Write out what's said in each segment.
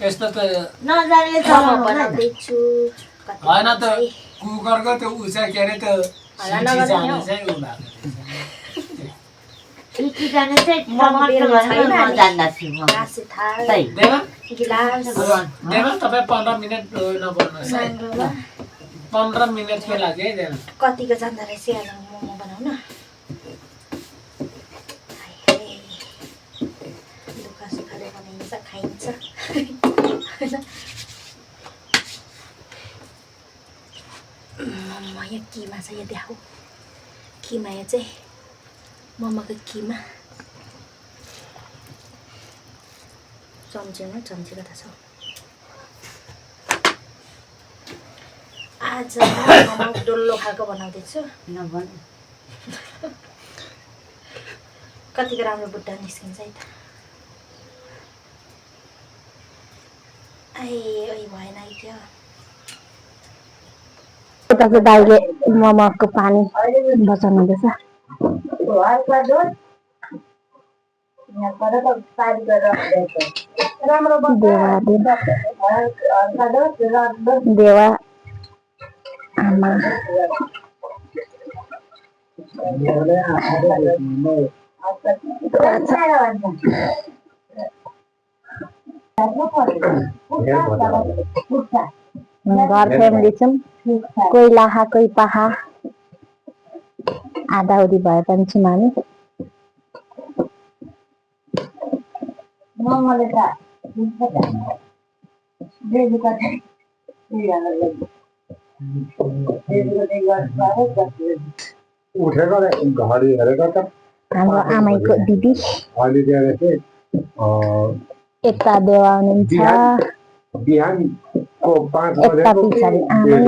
यस्तो त नजाने चलाउनु बनाउँदैछु होइन त कुकरको त्यो उसा के अरे त्यो सिटी जाने चाहिँ उ भएको सिटी जाने चाहिँ टमाटर गरेर नजान्दा थियो म रहेछ देवा देवा तपाईँ 15 मिनट नबोल्नुहोस् है 15 मिनटको लागि है देवा कतिको जान्दा रहेछ यहाँ मोमो बनाउन दुःख सुखले बनाइन्छ खाइन्छ मोमो यहाँ किमा छ यो देखाऊ किमा यो चाहिँ मोमोको किमा चम्चीमा चम्ची कता छ आज मोमो डल्लो खालको बनाउँदैछु कतिको राम्रो बुट्टा निस्किन्छ है त आई भएन आइदियो उताको दाइले मोमोको पानी बचाउनु हुँदैछ देवा आमा घर फ्यामिली छौँ कोही लाहा कोही पाहा आधाउधी भए पनि छौँ हामी हाम्रो आमाईको दिदी यता देवा हुनुहुन्छ यता पछाडि आमै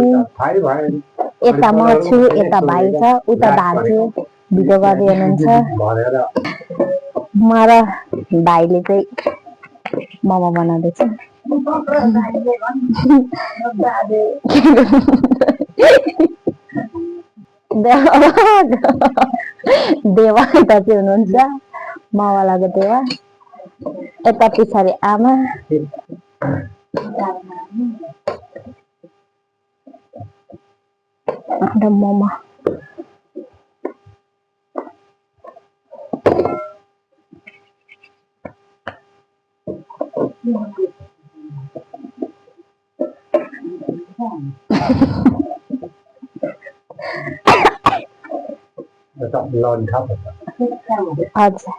यता म छु यता भाइ छ उता दाजु भिडियो गर्दै हुनुहुन्छ म र भाइले चाहिँ मोमो बनाउँदैछ देवा यता चाहिँ हुनुहुन्छ मावालाको देवा यता पछाडि आमा ada mama tetap lengkap aja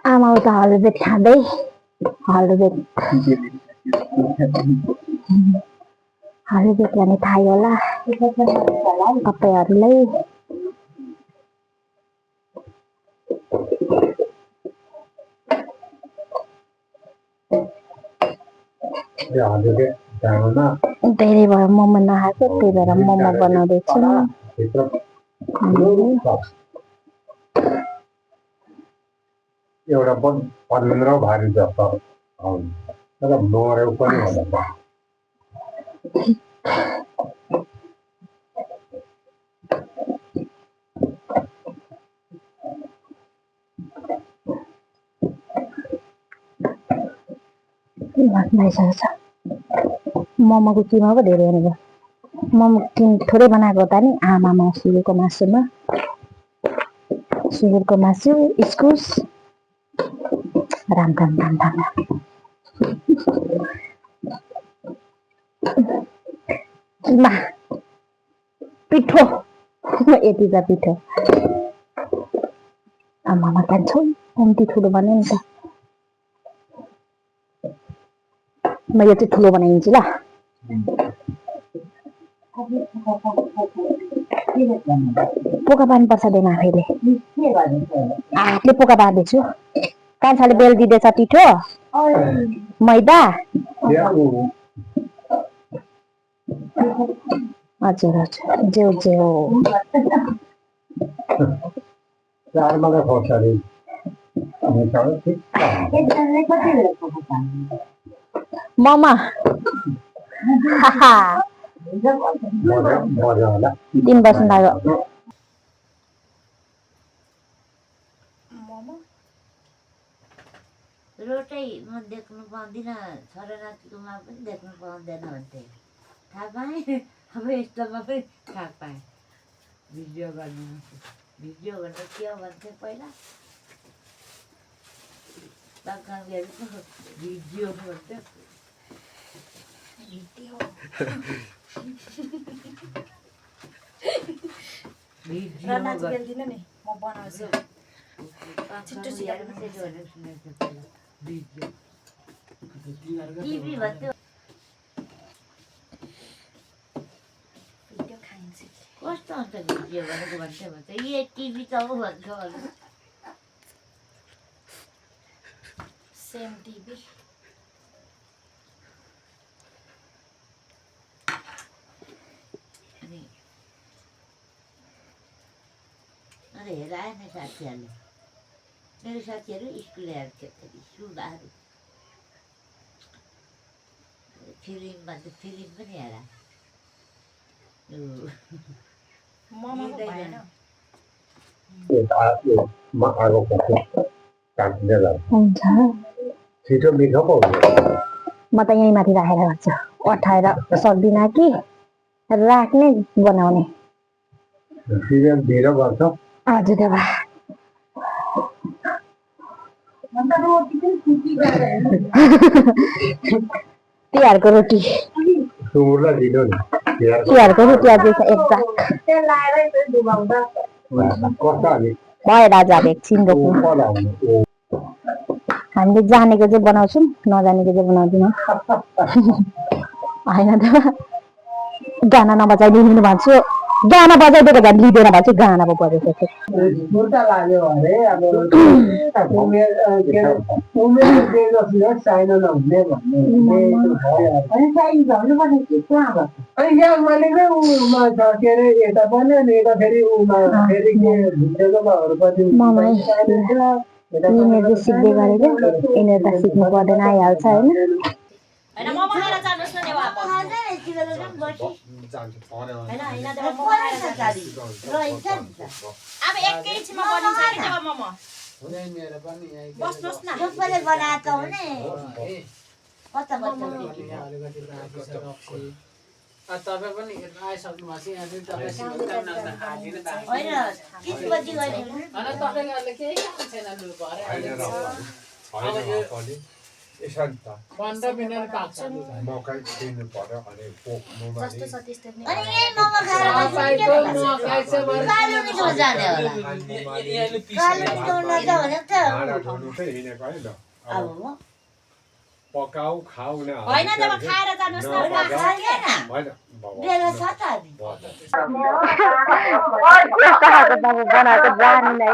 आमा उता हलुबेट खाँदै हलुबेट लाने थाहै होला तपाईँहरूलाई धेरै भयो मोमो नखाएको त्यही भएर मोमो बनाउँदैछु एउटा 15 भारी जस्तो तर नरेउ पनि होला मोमोको किमा पो धेरै हुनुभयो मोमो थोरै बनाएको त नि आमामा सुँगुरको मासुमा सुँगुरको मासु इस्कुस राम किमा पिठो यति छ पिठो आमामा खान्छौ कम्ती ठुलो बनायो नि त म यो चाहिँ ठुलो बनाइदिन्छु ल पोका पार्नु पर्छ देमा फेरि हातले पोका पार्दैछु कान्छाले बेल दिँदैछ पिठो मैदा त्यहाँ ऊ हजुर हजुर जेउ जेउ चारमाला खोर्सानी ठिक ममा मजा होला 3 वर्ष लाग्यो रोटै म देख्नु पाउँदिनँ छोरा नातिकोमा पनि देख्नु पाउँदैन भन्थे थाहा पाएँ अब यस्तोमा पनि थाहा पाएँ भिडियो गर्नु भिडियो गर्नु के हो भन्थे पहिला भिडियो भन्थ्यो टिभी भन्थ्यो कस्तो हुन्छ भिडियो भनेको भन्थ्यो भन्छ ए टिभी त हो भन्छ सेम टिभी अनि हेर आएन साथीहरूले मेरो साथीहरू स्कुल हेर्थ्यो सुबाहरू फिल्म भन्छ फिल्म पनि हेर आगो काट्ने हुन्छ छिटो मिठो पो हुन्छ म त यहीँ माथि राखेर गर्छु अठाएर सक्दिनँ कि राख्ने बनाउने सिरियल ढिलो गर्छ हजुर देवा तिहारको रोटी सुँगुरलाई ढिलो नि तिहारको रोटी आज एक्ज्याक्ट कस्तो अनि भयो राजा एकछिन रोक्नु हामीले जानेको चाहिँ बनाउँछौँ नजानेको चाहिँ बनाउँदैनौँ होइन त गाना नबजाइदिनु भन्छु गाना बजाइदिएको झन् लिँदैन भन्छु गाना पो बजेको लाग्यो अरे अब उमेर चाहिन नहुने अनि यहाँ मैले नै उमा छ के अरे यता बन्यो नि यता फेरि उमा फेरि के भिडियोको भाउहरू पनि यिनीहरू चाहिँ सिक्दै गरेको यिनीहरू त सिक्नु पर्दैन आइहाल्छ होइन हैन मोमो खाएर जानुस् न देवा अब अब एकैछिनमा बनिन्छ नि देवा मोमो बस्नुस् न सबैले बनाएको हुने कता बच्चा तपाईँ पनि हेर्न आइसक्नु भएको छ यहाँ चाहिँ तपाईँ होइन 30 बजी गयो अनि तपाईँहरूले केही काम छैन लु भरे 15 मिनट पाक्छ मकै दिनु पर्यो अनि पोक्नु जस्तो छ त्यस्तै नै अनि यही मोमो खाएर कालो निको जाने होला कालो निको नजा भने त हिँडेको है ल अब म पकाऊ खाऊ न हैन देवा खाएर जानुस् न होइन बेला छ त बनाएको जानिनै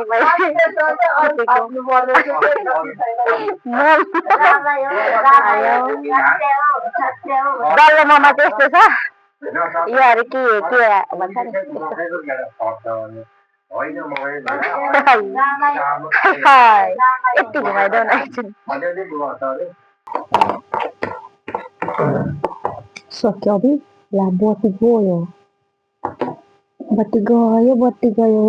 डल्लो मोमो त्यस्तो छ योहरू के भन्छ नि यति घुमाइदेऊ न एकछिन सक्यो अभि ला बत्ती गयो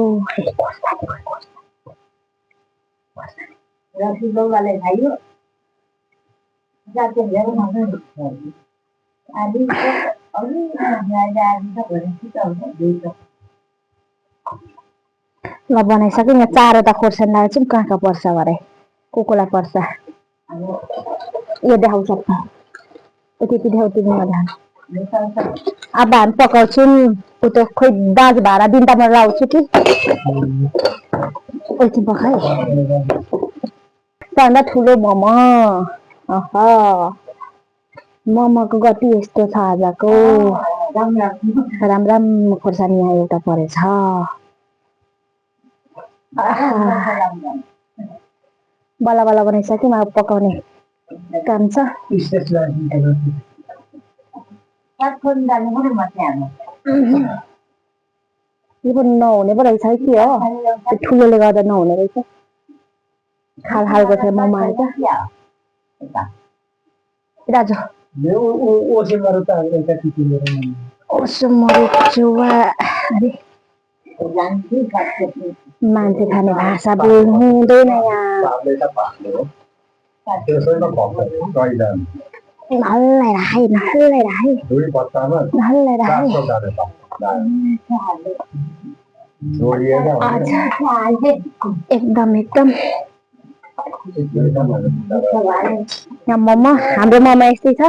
ल बनाइसक्यो यहाँ 4वटा खोर्सानी लगाएको छौँ कहाँ पर्छ भरे कोकोलाई पर्छ यो देखाउँछ यति देखाउँछु धान अब हामी पकाउँछौँ उता खोइ दाजु भाडा दिन त म लाउँछु कि एकछिन पकाएँ भन्दा ठुलो मोमो मोमोको गति यस्तो छ आजको राम खोर्सानी यहाँ एउटा परेछ बल्ल बनाइसक्यौँ अब पकाउने काम छ स्टेसनरी सात फोन जानु पनि मात्रै हामी यो पनि नहुने पो रहेछ है के हो त्यो ठुलोले गर्दा नहुने रहेछ खालको छ ममा आएछ दाजु ओसे मरो त एउटा टिटी मेरो ओसो मरो चुवा अरे मान्छे खाने भाषा बोल्नु हुँदैन यहाँ पार्ले त पार्ले हो त्यसैमा भन्छ गइदा नल्लाई राखे दुई बच्चामा नल्लाई राखे 400 जाने जोडिएर एकदम यहाँ ममा हाम्रो ममा यस्तै छ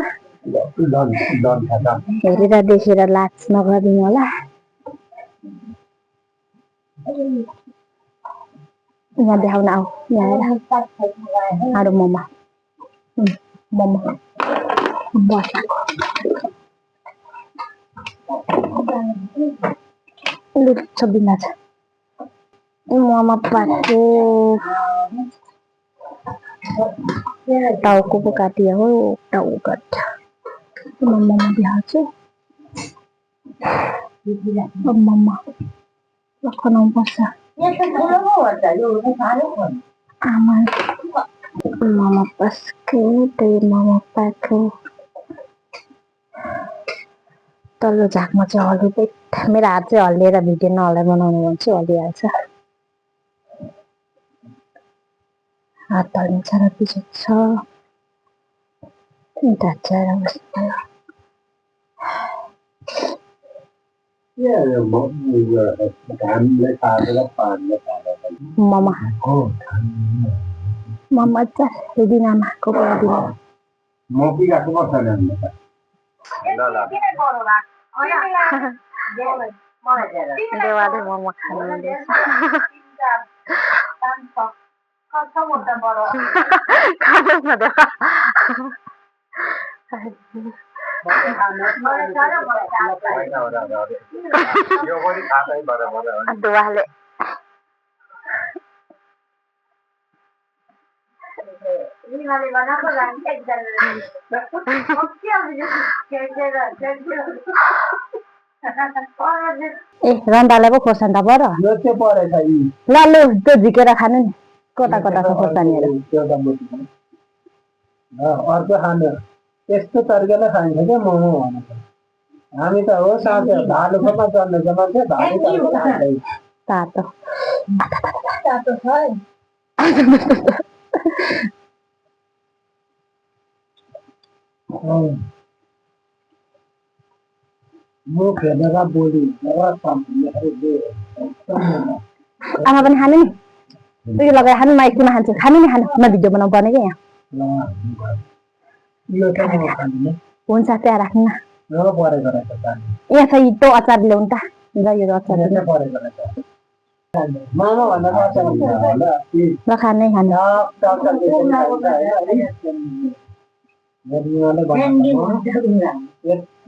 हेरेर देखेर लाज नगरिदिनु होला यहाँ देखाउन आऊ यहाँ हाम्रो ममा बसाको लुच्छ बिना छ ममा पाएको टाउको पो काटियो हो टाउको काट ममा बिहाछु ममा लखनाउ पर्छ आमा ममा पस्के त्यही ममा पाएको तल्लो झाकमा चाहिँ हल्दी मेरो हात चाहिँ हल्लिएर भिडियो नहल्लाई बनाउनु भने चाहिँ हल्लिहाल्छ हात हल्लिन्छ र पछि छ ढाँचाएर बस्नु ममा चाहिँ दिनमा कोही देवाले मोमो खानु हुँदैछ दुवाले ए रन्दालाई पो खोर्सानी त पऱ्यो ल लु त्यो झिकेर खानु नि कता छ खोर्सानीहरू अर्को खानु यस्तो तरिकाले खाइन्छ क्या मोमो भनेको हामी त हो साथै भालुकोमा चल्नेको मान्छे भालु तातो छ मुख हेरेर बोली आमा पनि खानु नि उयो लगाएर खानु म एकछिनमा खान्छु खानु नि खानु म भिडियो बनाउनु पर्ने क्या यहाँ हुन्छ त्यहाँ राख्नु न यहाँ छ त्यो अचार ल्याउनु त ल यो अचार ल खानै खानु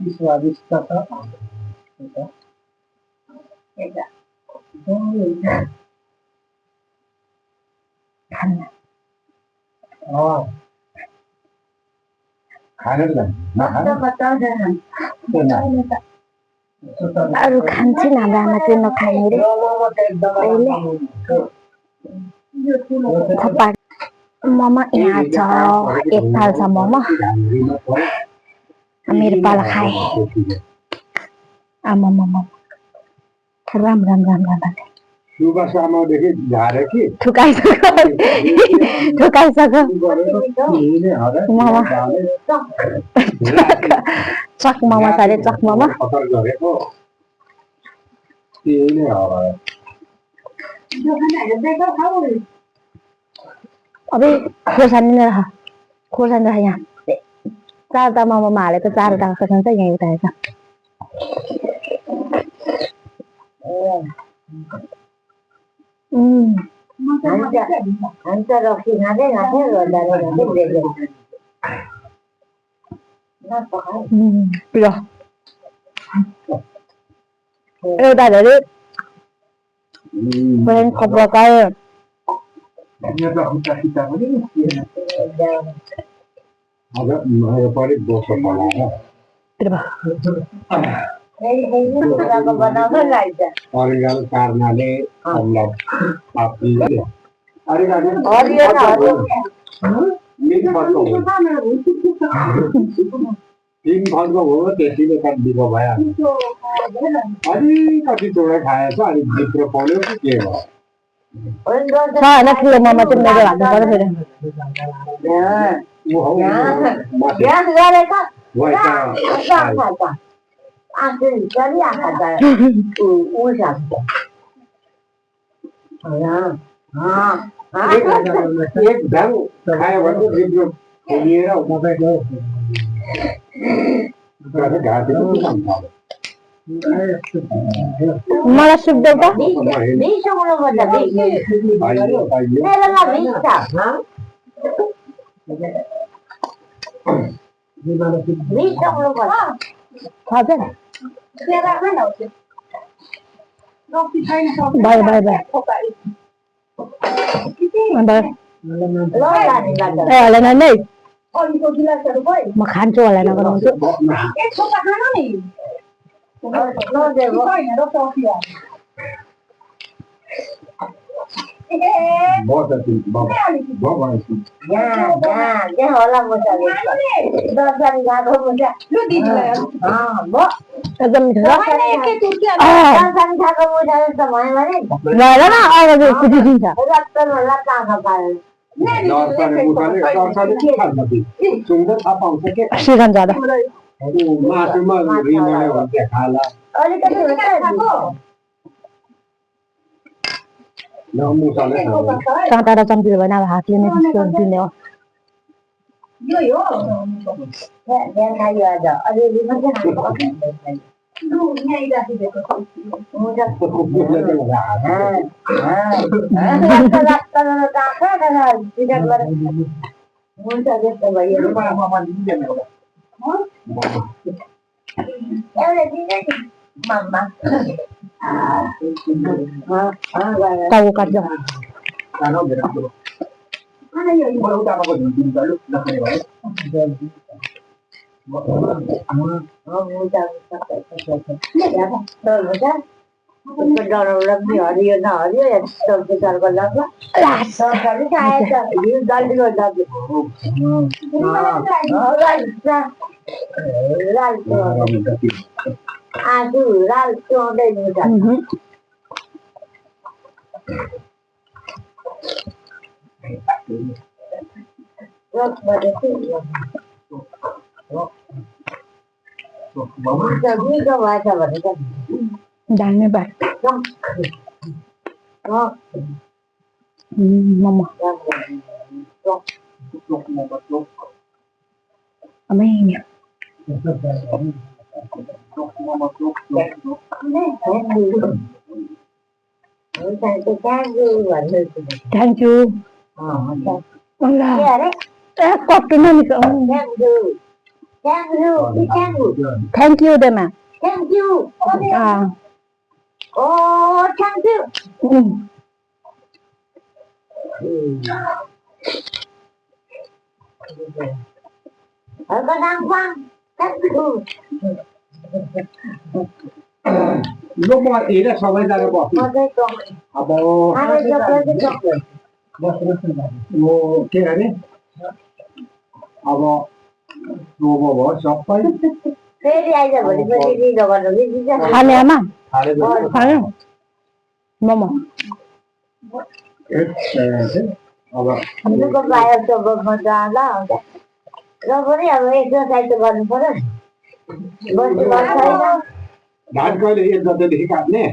स्वादिष्ट छ अरू खान्छन् हाम्रो आमा त्यो नखाने अरे ममा यहाँ छ एक थाल छ ममा मेरो पाला खाए आमा ममा राम ठुकाइसक्यो ममा चक ममा सारे चक ममा अबे खोर्सानी यहाँ चारवटा मोमोमा हालेको चारवटा खोर्सानी चाहिँ यहाँ उठाएछ एउटा धेरै अब पनि दोस्रो बनाएर अरिगाल कार्नाले हामीलाई पाप्ने तिन फलको हो त्यसैले त बिको भइहाल्यो अलिकति चोडा खाएछ अनि भित्र पल्यो कि के भयो ठुलो ममा चाहिँ मेरो हातमा पर्यो फेरि एक ढाङ खायो भने भित्र खोलिएर तपाईँको मलाई सुप देऊ त हजुर भाइ भाइ भाइ होला नै म खान्छु होला नगराउँछु सिजन जाँदा काँटा र चम्चीले भएन अब हातले नै त्यस्तो दिने हो tahu kaca Dahilnya ba? Mama. Amin. Thank you. Thank you, Dema. Thank you. Ah. Oh, thank you. Ở đang quang. Thank you. Lúc mà tí là sau bây giờ nó bỏ cái này đấy अब robo भयो सबै फेरि आइज भने पनि नि गर्नु नि खाने आमा खाने ममा अब हामीको बाहिर त मजा आला र पनि अब एक्सरसाइज त गर्नु पर्यो बस्नु छैन घाट गएर एक जतिदेखि काट्ने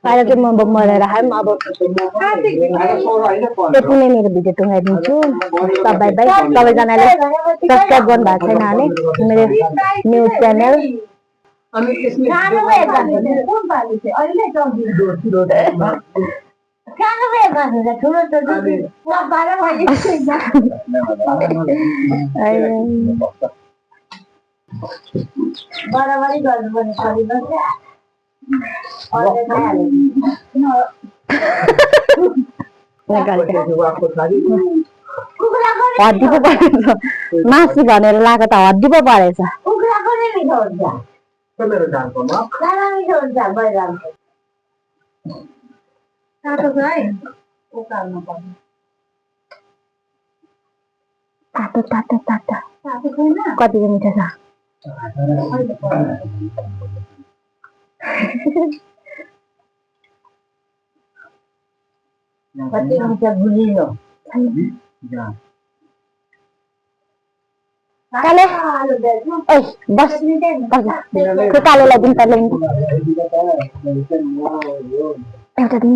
Kaya ito mga magmararahan, ito na yung video ito ngayon dito. Bye-bye. Kawal ka nalang. Subscribe ko ba sa nani? New channel. सानो भए गर्नु त ठुलो त दुध 12 बजे बराबरी गर्नुपर्ने सजिलो अहिले खाइहाल्यो हड्डी पो परेछ मासु भनेर लगाएको त हड्डी पो परेछ कुखुराको नै मिठो हुन्छ मेरो जानको म सानो मिठो हुन्छ बजारको तातो छ है उकाल्नु पर्ने तातो तातो तातो तातो छैन कतिको मिठो छ कति मिठो गुलिलो काले ओइ बस कालेलाई दिन त एउटा दिन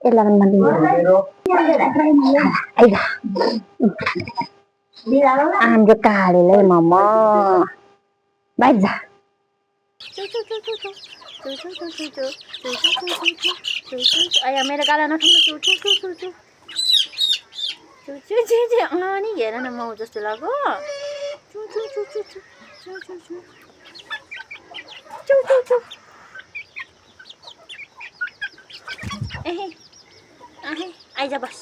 यसलाई पनि मन हाम्रो कालेलाई मम बाहिर जा आया मेरो गाला नखाउनु अनि हेर न माउ जस्तो लाग्यो आइज बस